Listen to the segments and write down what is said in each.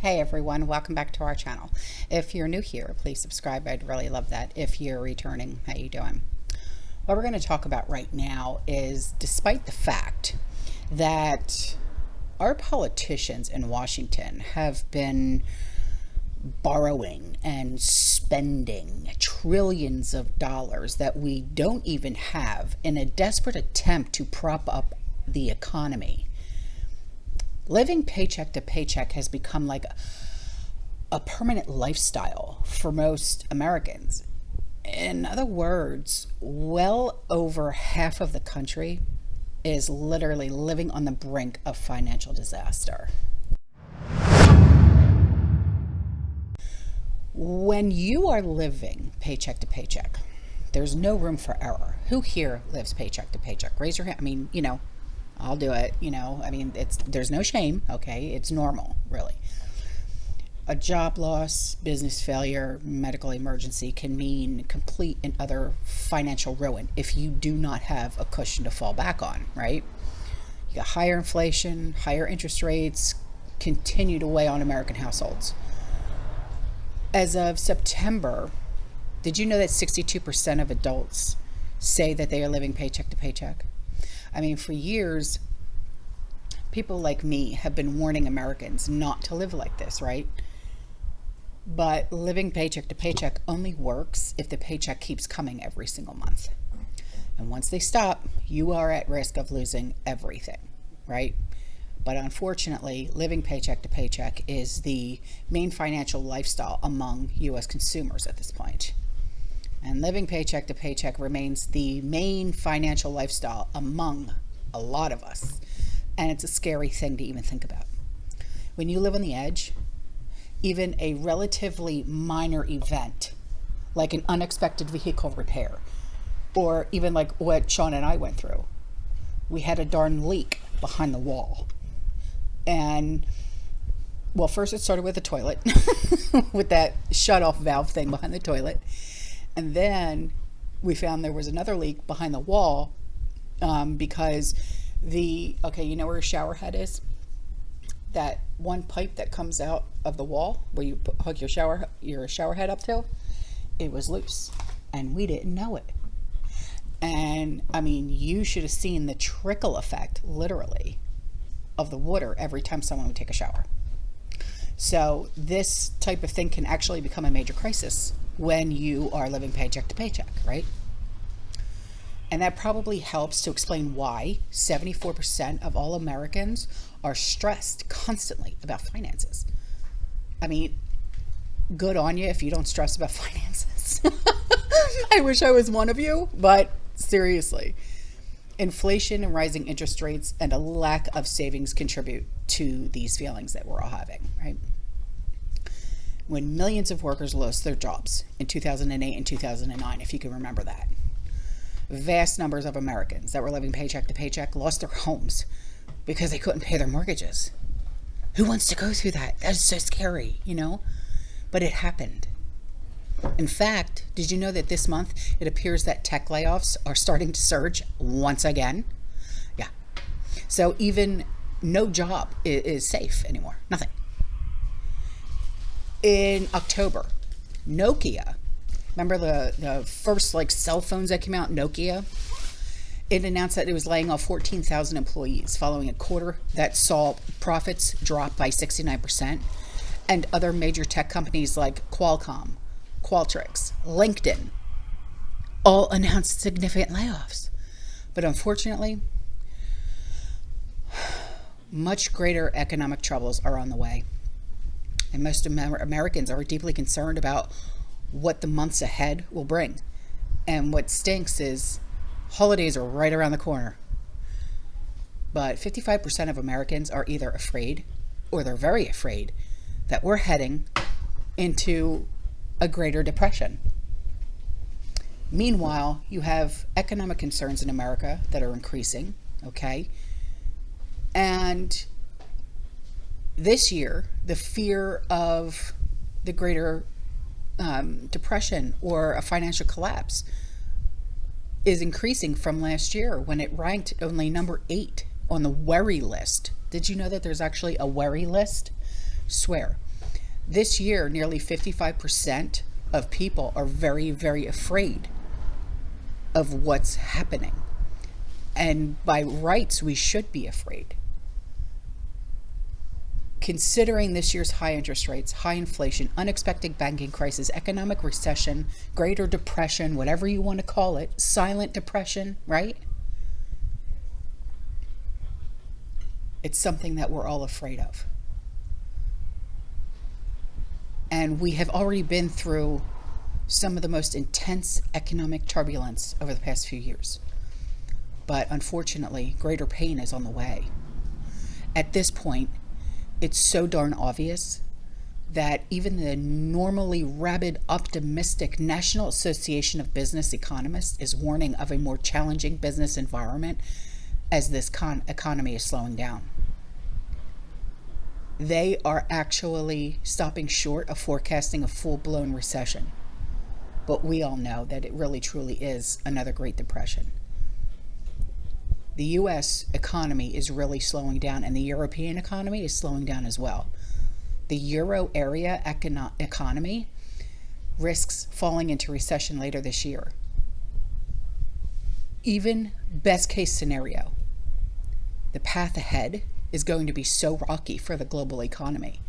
Hey everyone, welcome back to our channel. If you're new here, please subscribe. I'd really love that. If you're returning, how you doing? What we're going to talk about right now is, despite the fact that our politicians in Washington have been borrowing and spending trillions of dollars that we don't even have in a desperate attempt to prop up the economy, living paycheck to paycheck has become like a permanent lifestyle for most Americans. In other words, well over half of the country is literally living on the brink of financial disaster. When you are living paycheck to paycheck, there's no room for error. Who here lives paycheck to paycheck? Raise your hand. I mean, I'll do it, there's no shame, okay? It's normal, really. A job loss, business failure, medical emergency can mean complete and utter financial ruin if you do not have a cushion to fall back on, right? You got higher inflation, higher interest rates continue to weigh on American households. As of September, did you know that 62% of adults say that they are living paycheck to paycheck? I mean, for years, people like me have been warning Americans not to live like this, right? But living paycheck to paycheck only works if the paycheck keeps coming every single month. And once they stop, you are at risk of losing everything, right? But unfortunately, living paycheck to paycheck is the main financial lifestyle among U.S. consumers at this point. And living paycheck to paycheck remains the main financial lifestyle among a lot of us. And it's a scary thing to even think about. When you live on the edge, even a relatively minor event, like an unexpected vehicle repair, or even like what Sean and I went through, we had a darn leak behind the wall. And, well, first it started with the toilet, with that shut-off valve thing behind the toilet. And then we found there was another leak behind the wall because you know where a shower head is? That one pipe that comes out of the wall where you hook your shower head up to, it was loose and we didn't know it. And I mean, you should have seen the trickle effect, literally, of the water every time someone would take a shower. So this type of thing can actually become a major crisis when you are living paycheck to paycheck, right? And that probably helps to explain why 74% of all Americans are stressed constantly about finances. I mean, good on you if you don't stress about finances. I wish I was one of you, but seriously, inflation and rising interest rates and a lack of savings contribute to these feelings that we're all having, right? When millions of workers lost their jobs in 2008 and 2009, if you can remember that. Vast numbers of Americans that were living paycheck to paycheck lost their homes because they couldn't pay their mortgages. Who wants to go through that? That is so scary, But it happened. In fact, did you know that this month it appears that tech layoffs are starting to surge once again? Yeah. So even no job is safe anymore. Nothing. In October, Nokia, remember the first cell phones that came out, Nokia? It announced that it was laying off 14,000 employees following a quarter that saw profits drop by 69%. And other major tech companies like Qualcomm, Qualtrics, LinkedIn, all announced significant layoffs. But unfortunately, much greater economic troubles are on the way. And most Americans are deeply concerned about what the months ahead will bring. And what stinks is holidays are right around the corner. But 55% of Americans are either afraid or they're very afraid that we're heading into a greater depression. Meanwhile, you have economic concerns in America that are increasing, okay? And this year, the fear of the greater depression or a financial collapse is increasing from last year when it ranked only number 8 on the worry list. Did you know that there's actually a worry list? Swear. This year, nearly 55% of people are very, very afraid of what's happening. And by rights, we should be afraid. Considering this year's high interest rates, high inflation, unexpected banking crisis, economic recession, greater depression, whatever you want to call it, silent depression, right? It's something that we're all afraid of. And we have already been through some of the most intense economic turbulence over the past few years. But unfortunately, greater pain is on the way. At this point, it's so darn obvious that even the normally rabid, optimistic National Association of Business Economists is warning of a more challenging business environment as this economy is slowing down. They are actually stopping short of forecasting a full-blown recession. But we all know that it really truly is another Great Depression. The U.S. economy is really slowing down, and the European economy is slowing down as well. The Euro area economy risks falling into recession later this year. Even best case scenario, the path ahead is going to be so rocky for the global economy.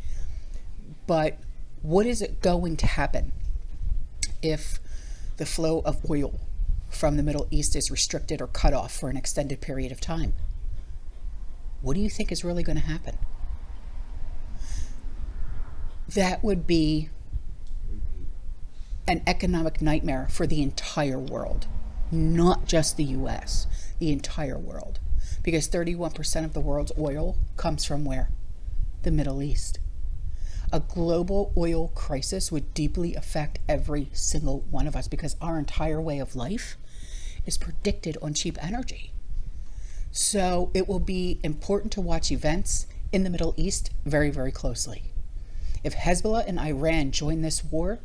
But what is it going to happen if the flow of oil from the Middle East is restricted or cut off for an extended period of time? What do you think is really going to happen? That would be an economic nightmare for the entire world, not just the US, the entire world. Because 31% of the world's oil comes from where? The Middle East. A global oil crisis would deeply affect every single one of us because our entire way of life is predicted on cheap energy. So it will be important to watch events in the Middle East very, very closely. If Hezbollah and Iran join this war,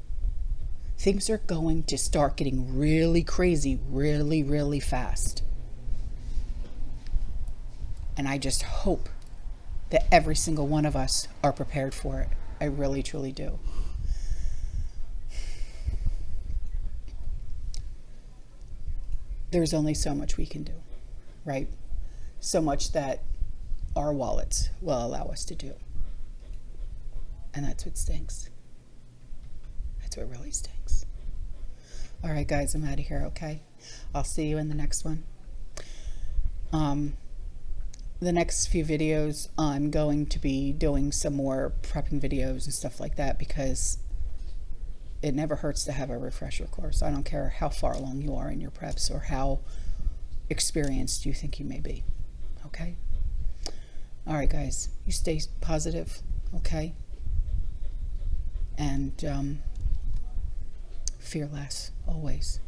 things are going to start getting really crazy, really, really fast. And I just hope that every single one of us are prepared for it. I really, truly do. There's only so much we can do, right? So much that our wallets will allow us to do. And that's what stinks. That's what really stinks. All right, guys, I'm out of here, okay? I'll see you in the next one. The next few videos, I'm going to be doing some more prepping videos and stuff like that because it never hurts to have a refresher course. I don't care how far along you are in your preps or how experienced you think you may be, okay? All right, guys, you stay positive, okay? And fear less, always.